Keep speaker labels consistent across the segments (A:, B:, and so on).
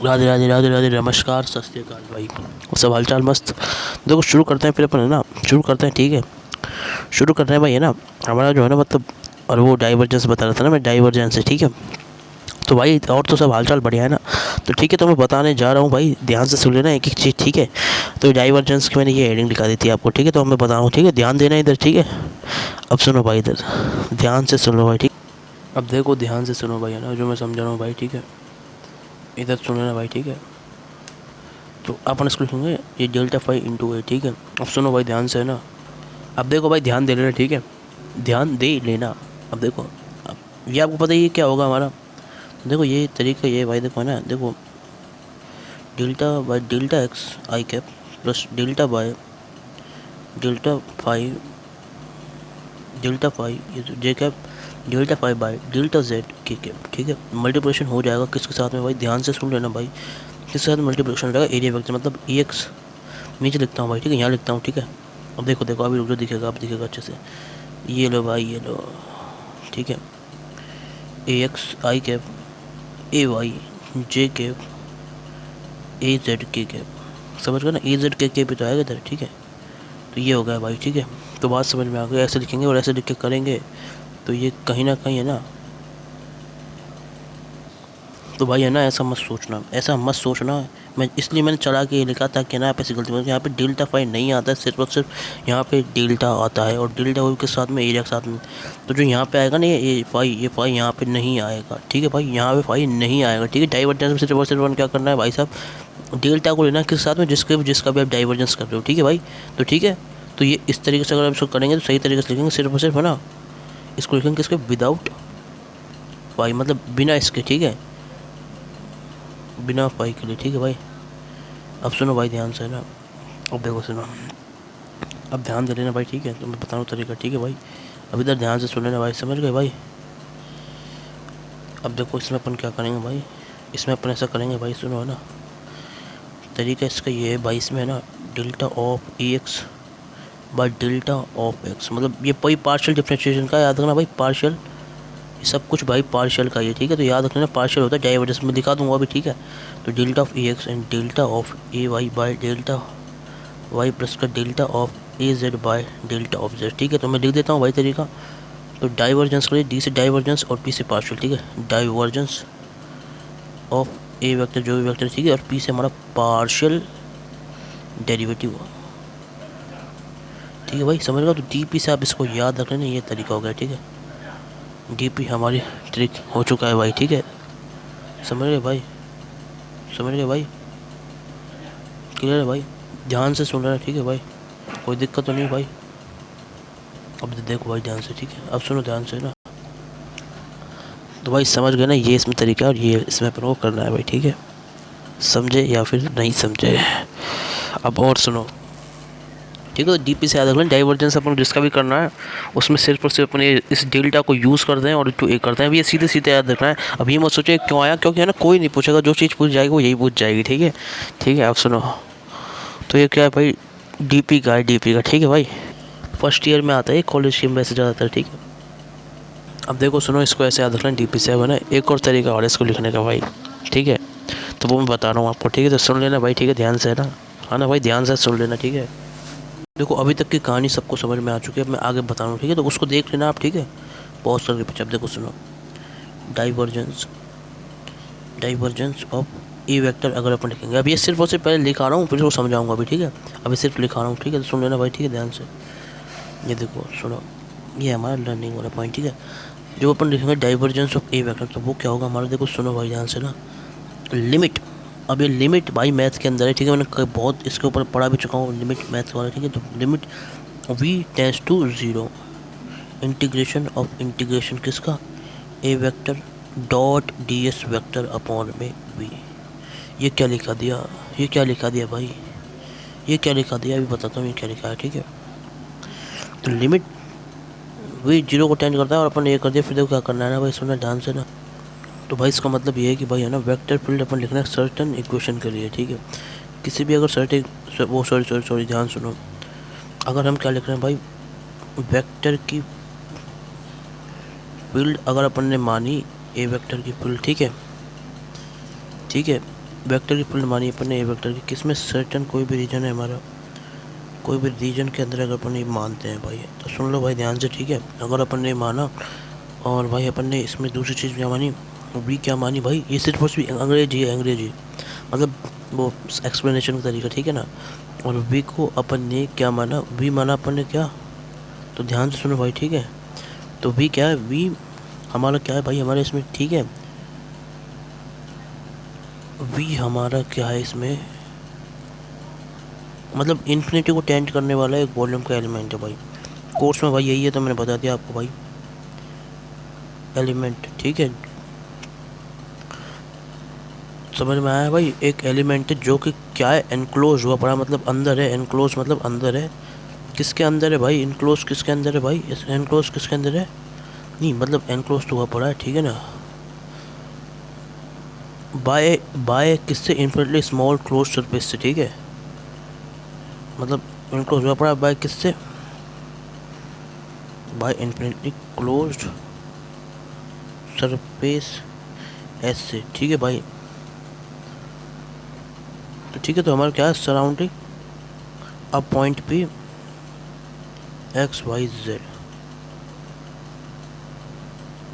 A: राधे राधे राधे राधे नमस्कार सत श्री अकाल भाई। सब हालचाल मस्त। देखो शुरू करते हैं फिर अपन, है ना। शुरू करते हैं, ठीक है। शुरू कर रहे हैं भाई, है ना। हमारा जो है ना मतलब, और वो डाइवर्जेंस बता रहा था ना मैं, डाइवर्जेंस है, ठीक है। तो भाई और तो सब हालचाल बढ़िया है ना। तो ठीक है, तो मैं बताने जा रहा हूँ भाई, ध्यान से सुन लेना एक एक चीज़, ठीक है। तो डाइवर्जेंस की मैंने ये हेडिंग दिखा दी थी आपको, ठीक है। तो मैं बता रहा हूँ, ठीक है, ध्यान देना इधर, ठीक है। अब सुनो भाई, इधर ध्यान से सुनो भाई, ठीक। अब देखो ध्यान से सुनो भाई, है ना, जो मैं समझा रहा हूँ भाई, ठीक है। इधर सुन लेना भाई, ठीक है। तो अपन इसको लिखेंगे ये डेल्टा फाइव इंटू ए, ठीक है। अब सुनो भाई ध्यान से, है ना। अब देखो भाई ध्यान दे लेना, ठीक है। ध्यान दे लेना। अब देखो, अब ये आपको पता ही है क्या होगा हमारा। देखो ये तरीका ये भाई, देखो है ना, देखो delta by delta X I cap plus delta by delta five ये J cap delta five by delta Z K cap, ठीक है। मल्टीप्लिकेशन हो जाएगा किसके साथ में भाई, ध्यान से सुन लेना भाई। किसके साथ मल्टीप्लिकेशन हो जाएगा, एरिया वेक्टर मतलब ए एक्स। नीचे लिखता हूँ भाई, ठीक है, यहाँ लिखता हूँ, ठीक है। अब देखो देखो अभी रुक जो दिखेगा, अब दिखेगा अच्छे से। ये लो भाई, ये लो, ठीक है। A X I cap A Y J cap A Z K cap, समझ गए ना। ए जेड के कैप भी तो आएगा इधर, ठीक है। तो ये हो गया भाई, ठीक है। तो बात समझ में आ गई। ऐसे लिखेंगे और ऐसे लिख के करेंगे तो ये कहीं ना कहीं, है ना। तो भाई, है ना, ऐसा मत सोचना, ऐसा मत सोचना। मैं इसलिए मैंने चला के ये लिखा था कि ना आप ऐसी गलती मत। यहाँ पे डेल्टा फाइव नहीं आता है, सिर्फ और सिर्फ यहाँ पे डेल्टा आता है, और डेल्टा वाई के साथ में एरिया के साथ में। तो जो यहाँ पे आएगा ना ये फाइव यहाँ पे नहीं आएगा, ठीक है भाई। यहाँ पे फाइव नहीं आएगा, ठीक है। डाइवर्जेंस में सिर्फ और सिर्फ क्या करना है भाई साहब, डेल्टा को लेना किस साथ में, जिसका भी आप डाइवर्जेंस कर रहे हो, ठीक है भाई। तो ठीक है, तो ये इस तरीके से अगर आप इसको करेंगे तो सही तरीके से लिखेंगे, सिर्फ और सिर्फ, है ना। इसको लिखेंगे किसके, विदाउट फाइव, मतलब बिना इसके, ठीक है, बिना फाइव के लिए, ठीक है भाई। अब सुनो भाई ध्यान से, है ना। अब देखो सुनो, अब ध्यान दे लेना भाई, ठीक है। तो मैं बता रहा हूँ तरीका, ठीक है भाई। अब इधर ध्यान से सुन लेना भाई, समझ गए भाई। अब देखो इसमें अपन क्या करेंगे भाई, इसमें अपन ऐसा करेंगे भाई, सुनो, है ना। तरीका इसका ये है भाई, इसमें है ना delta of A x by delta of x, मतलब ये कोई पार्शियल डिफ्रेंशिएशन का, याद रखना भाई, पार्शियल। ये सब कुछ भाई पार्शियल का ये, ठीक है। तो याद रखना पार्शियल होता है, डाइवर्जेंस में दिखा दूंगा अभी, ठीक है। तो delta of A X and delta of A Y by delta Y plus का delta of A Z by delta of Z, ठीक है। तो मैं लिख देता हूँ भाई तरीका। तो डाइवर्जेंस करिए, डी से डाइवर्जेंस और पी से पार्शियल, ठीक है। डाइवर्जेंस ऑफ ए वेक्टर जो भी वेक्टर, ठीक है, और पी से हमारा पार्शियल डेरिवेटिव, ठीक है भाई, समझ गया। तो डी पी से आप इसको याद रख लेना, ये तरीका हो गया, ठीक है। डी पी हमारी ट्रिक हो चुका है भाई, ठीक है। समझ गए भाई, समझ गए भाई, क्लियर है भाई। ध्यान से सुन रहे हैं, ठीक है भाई, कोई दिक्कत तो नहीं भाई। अब देखो भाई ध्यान से, ठीक है। अब सुनो ध्यान से ना। तो भाई समझ गए ना, ये इसमें तरीका और ये इसमें अपन को करना है भाई, ठीक है। समझे या फिर नहीं समझे। अब और सुनो, ठीक है। तो डीपी से याद रख लें, डाइवर्जेंस अपन जिसका भी करना है उसमें सिर्फ और सिर्फ अपने इस डेल्टा को यूज़ करते हैं और टू ए करते हैं। अब ये सीधे सीधे याद रखना है। अब ये मत सोचिए क्यों आया, क्योंकि है ना कोई नहीं पूछेगा, जो चीज़ पूछ जाएगी वो यही पूछ जाएगी, ठीक है। ठीक है, अब सुनो। तो ये क्या है भाई, डीपी का है, डीपी का, ठीक है भाई। फर्स्ट ईयर में आता है, कॉलेज की में ऐसे ज़्यादातर, ठीक है। अब देखो सुनो, इसको ऐसे याद रखना, डीपी से है ना एक और तरीका और इसको लिखने का भाई, ठीक है। तो वो मैं बता रहा हूँ आपको, ठीक है। तो सुन लेना भाई, ठीक है, ध्यान से, है ना। हाँ ना भाई, ध्यान से सुन लेना, ठीक है। देखो अभी तक की कहानी सबको समझ में आ चुकी है, अब मैं आगे बता रहा हूँ, ठीक है। तो उसको देख लेना आप, ठीक है, पॉज करके पीछे। अब देखो सुनो, divergence divergence of A vector अगर अपन लिखेंगे, अब ये सिर्फ और सिर्फ पहले लिखा रहा हूँ, फिर उसको समझाऊंगा अभी, ठीक है। अभी सिर्फ लिखा रहा हूँ, ठीक है। तो सुन लेना भाई, ठीक है, ध्यान से। ये देखो सुनो, ये हमारा लर्निंग वाला पॉइंट, ठीक है। जो अपन लिखेंगे डाइवर्जेंस ऑफ ए वेक्टर, तो वो क्या होगा हमारा, देखो सुनो भाई ध्यान से ना। लिमिट, अब ये लिमिट भाई मैथ के अंदर है, ठीक है। मैंने बहुत इसके ऊपर पढ़ा भी चुका हूँ, लिमिट मैथ वाला, ठीक है। तो limit V tends to zero, integration of integration किसका, A vector dot D S vector upon में वी। ये क्या लिखा दिया, ये क्या लिखा दिया भाई, ये क्या लिखा दिया, अभी बताता हूँ ये क्या लिखा है, ठीक है। तो लिमिट वी जीरो को टेंड करता है और अपन ये कर दिया, फिर देखो क्या करना है ना भाई, सुनना ध्यान से ना। तो भाई इसका मतलब ये है कि भाई है ना, वेक्टर फील्ड अपन लिखना है सर्टन इक्वेशन के लिए, ठीक है। किसी भी अगर सर्टेन वो सॉरी ध्यान सुनो, अगर हम क्या लिख रहे हैं भाई, वेक्टर की फील्ड अगर अपन ने मानी ए वेक्टर की फील्ड, ठीक है, ठीक है। वेक्टर की फुल मानी अपन ने ए वेक्टर की, किस में सर्टन कोई भी रीजन है हमारा, कोई भी रीजन के अंदर अगर अपन ये मानते हैं भाई, तो सुन लो भाई ध्यान से, ठीक है। अगर अपन ने माना और भाई अपन ने इसमें दूसरी चीज़ क्या मानी, वी क्या मानी भाई, ये सिर्फ बस भी अंग्रेजी है, अंग्रेजी मतलब वो एक्सप्लेनेशन का तरीका, ठीक है ना। और वी को अपन ने क्या माना, वी माना अपन ने क्या, तो ध्यान से सुनो भाई, ठीक है। तो वी क्या है, वी हमारा क्या है भाई, हमारे इसमें, ठीक है, वी हमारा क्या है इसमें, मतलब इन्फिनिटी को टेंड करने वाला एक वॉल्यूम का एलिमेंट है भाई। कोर्स में भाई यही है, तो मैंने बता दिया आपको भाई, एलिमेंट, ठीक है, समझ में आया भाई। एक एलिमेंट है जो कि क्या है, एनक्लोज हुआ पड़ा, मतलब अंदर है, एनक्लोज मतलब अंदर है, किसके अंदर है भाई, इनक्लोज किसके अंदर है भाई, एनक्लोज किसके अंदर है, नहीं मतलब एनक्लोज तो हुआ पड़ा है, ठीक है ना, बाय बाय किससे, इन्फिनिटली स्मॉल क्लोज सरफेस से, ठीक है, मतलब इनक्लोज हुआ पड़ा बाय किससे, by infinitely closed surface S से, ठीक है भाई। तो ठीक है, तो हमारा क्या है, सराउंडिंग अब point P X Y Z,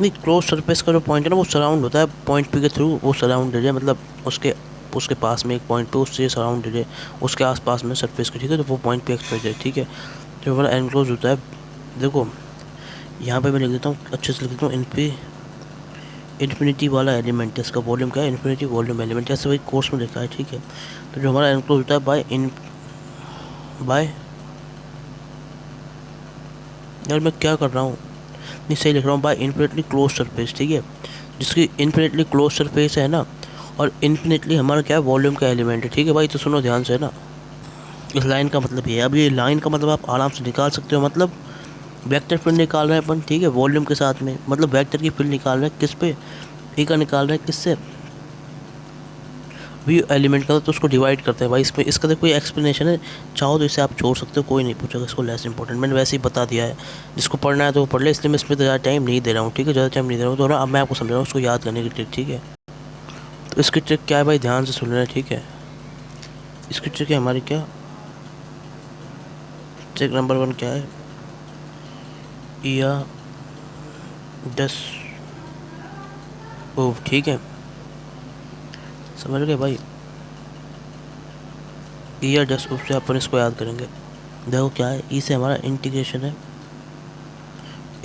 A: नहीं क्लोज सरफेस का जो पॉइंट है ना वो सराउंड होता है पॉइंट पी के थ्रू, वो सराउंडेड है, मतलब उसके उसके पास में एक पॉइंट पे उससे सराउंडेड है, उसके आसपास में सरफेस के, ठीक है, तो वो पॉइंट पे एक्स वाई जेड, ठीक है। जो हमारा एनक्लोज होता है, देखो यहाँ पे मैं लिख देता हूँ, अच्छे से लिख देता हूँ, इन पे इन्फिनिटी वाला एलिमेंट है, इसका वॉल्यूम क्या है, इन्फिनिटी वॉल्यूम एलिमेंट, ऐसे वही कोर्स में लिखा है, ठीक है। तो जो हमारा एनक्लोज होता है बाय यार मैं क्या कर रहा हूँ, नहीं सही लिख रहा हूँ, बाय इन्फिनिटली क्लोज सरफेस, ठीक है, जिसकी इन्फिनिटली क्लोज सरफेस है ना, और इन्फिनिटली हमारा क्या है, वॉल्यूम का एलिमेंट है, ठीक है भाई। तो सुनो ध्यान से ना, इस लाइन का मतलब ये है, अब ये लाइन का मतलब आप आराम से निकाल सकते हो, मतलब वेक्टर फील्ड निकाल रहे हैं अपन, ठीक है, वॉल्यूम के साथ में, मतलब वेक्टर की फील्ड निकाल रहे हैं किस पे, ए का निकाल रहे हैं किससे, वी एलिमेंट का, तो उसको डिवाइड करते हैं भाई, इसमें इसका तो कोई एक्सप्लेनेशन है, चाहो तो इसे आप छोड़ सकते हो, कोई नहीं पूछेगा इसको, लेस इंपॉर्टेंट मैंने वैसे ही बता दिया है, जिसको पढ़ना है तो वो पढ़ ले, इसलिए मैं इसमें ज़्यादा टाइम नहीं दे रहा हूँ, ठीक है, ज़्यादा टाइम नहीं दे रहा हूँ, तो ना अब मैं आपको समझा रहा हूँ उसको याद करने की ट्रिक, ठीक है। तो इसकी ट्रिक क्या है भाई, ध्यान से सुन रहे हैं, ठीक है, इसकी ट्रिक है हमारी क्या, ट्रिक नंबर 1 क्या है, या 10 ओ, ठीक है, समझ गए भाई, या 10 से अपन इसको याद करेंगे। देखो क्या है, ई से हमारा इंटीग्रेशन है,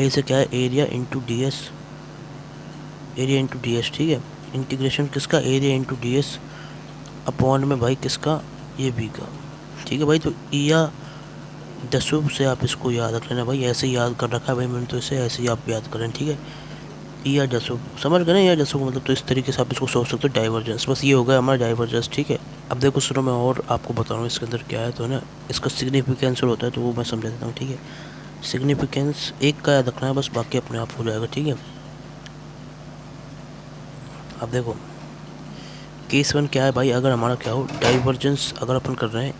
A: ए से क्या है, area into D S, area into D S, ठीक है, इंटीग्रेशन किसका, area into D S upon में भाई किसका, ये बी का, ठीक है भाई। तो या 10 से आप इसको याद रख लेना भाई, ऐसे ही याद कर रखा है भाई मैंने, तो इसे ऐसे ही आप याद करें, ठीक है, या 10 समझ गए ना, या 10 मतलब, तो इस तरीके से आप इसको सोच सकते हो, डाइवर्जेंस, बस ये हो गया हमारा डाइवर्जेंस, ठीक है। अब देखो सुनो, मैं और आपको बता रहा हूँ इसके अंदर क्या है, तो ना इसका सिग्निफिकेंस होता है, तो वो मैं समझा देता हूँ, ठीक है। सिग्निफिकेंस एक का याद रखना है बस, बाकी अपने आप हो जाएगा, ठीक है। अब देखो केस 1 क्या है भाई, अगर हमारा क्या हो, डाइवर्जेंस अगर अपन कर रहे हैं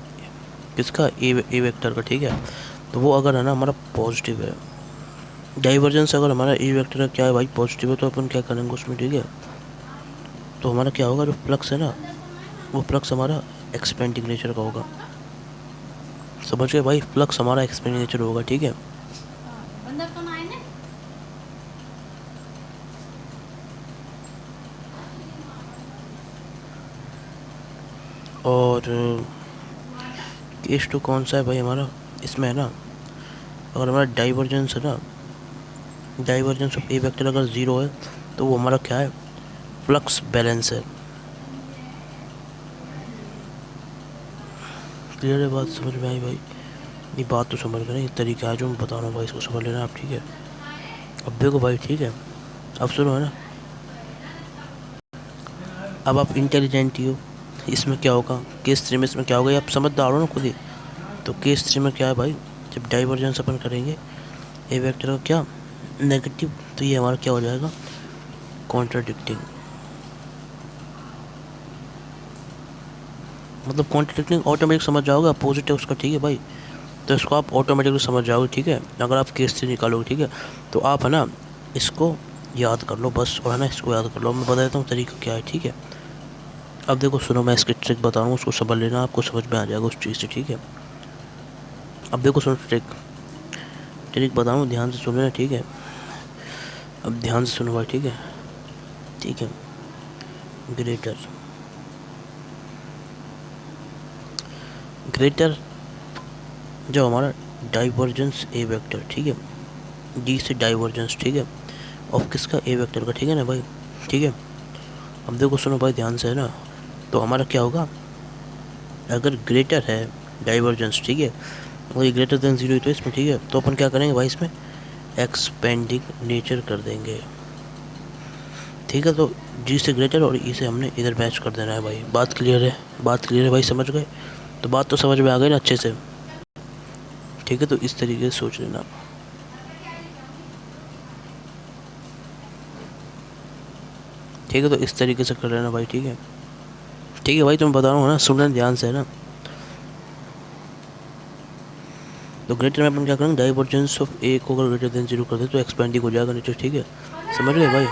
A: किसका, ए वेक्टर का, ठीक है, तो वो अगर है ना हमारा पॉजिटिव है, डाइवर्जेंस अगर हमारा ए वेक्टर का क्या है भाई, पॉजिटिव है, तो अपन क्या करेंगे उसमें, ठीक है, तो हमारा क्या होगा, जो फ्लक्स है ना, वो फ्लक्स हमारा एक्सपेंडिंग नेचर का होगा, समझ गए भाई, फ्लक्स हमारा एक्सपेंडिंग नेचर होगा, ठीक है। और केस 2 कौन सा है भाई हमारा, इसमें है ना, अगर हमारा डाइवर्जेंस है ना, डाइवर्जेंस ऑफ ए वेक्टर अगर 0 है, तो वो हमारा क्या है, फ्लक्स बैलेंस है, क्लियर है बात, समझ में आई भाई, ये बात तो समझ गए ना, ये तरीका है जो मैं बता रहा हूँ भाई, इसको समझ लेना आप, ठीक है। अब देखो भाई, ठीक है, अब सुनो है ना, अब आप इंटेलिजेंट ही हो, इसमें क्या होगा, केस 3 में इसमें क्या होगा, ये आप समझदार हो ना खुद ही। तो केस 3 में क्या है भाई, जब डाइवर्जेंस अपन करेंगे ए वेक्टर का क्या, नेगेटिव, तो ये हमारा क्या हो जाएगा, कॉन्ट्राडिक्टिंग, मतलब कॉन्ट्राडिक्टिंग ऑटोमेटिक समझ जाओगे, अपोजिट है उसका, ठीक है भाई, तो इसको आप ऑटोमेटिकली समझ जाओगे, ठीक है, अगर आप केस 3 निकालोगे, ठीक है। तो आप है ना इसको याद कर लो बस, और है ना इसको याद कर लो, मैं बता देता हूँ तरीका क्या है, ठीक है। अब देखो सुनो, मैं इसकी ट्रिक बता रहा हूँ, उसको समझ लेना, आपको समझ में आ जाएगा उस चीज़ से, ठीक है। अब देखो सुनो, ट्रिक ट्रिक बता रहा हूँ, ध्यान से सुन लेना, ठीक है। अब ध्यान से सुनो भाई, ठीक है, ठीक है। ग्रेटर ग्रेटर जो हमारा डाइवर्जेंस ए वेक्टर, ठीक है, डी से डाइवर्जेंस, ठीक है, ऑफ किसका, ए वेक्टर का, ठीक है ना भाई, ठीक है। अब देखो सुनो भाई ध्यान से, है ना, तो हमारा क्या होगा, अगर ग्रेटर है डाइवर्जेंस, ठीक है, और ये ग्रेटर देन जीरो, तो इसमें ठीक है, तो अपन क्या करेंगे भाई, इसमें एक्सपेंडिंग नेचर कर देंगे, ठीक है। तो जी से ग्रेटर और ई से हमने इधर मैच कर देना है भाई। बात क्लियर है, बात क्लियर है भाई, समझ गए? तो बात तो समझ में आ गई ना अच्छे से, ठीक है। तो इस तरीके से सोच लेना, ठीक है। तो इस तरीके से कर लेना भाई, ठीक है, ठीक है भाई। तुम बता रहा हूँ ना, सुन लेना ध्यान से, है ना। तो ग्रेटर में अपन क्या करेंगे, डाइवर्जेंस ऑफ ए को अगर ग्रेटर देन जीरो कर दे तो एक्सपेंडिंग हो जाएगा नीचे, ठीक है, समझ गए भाई।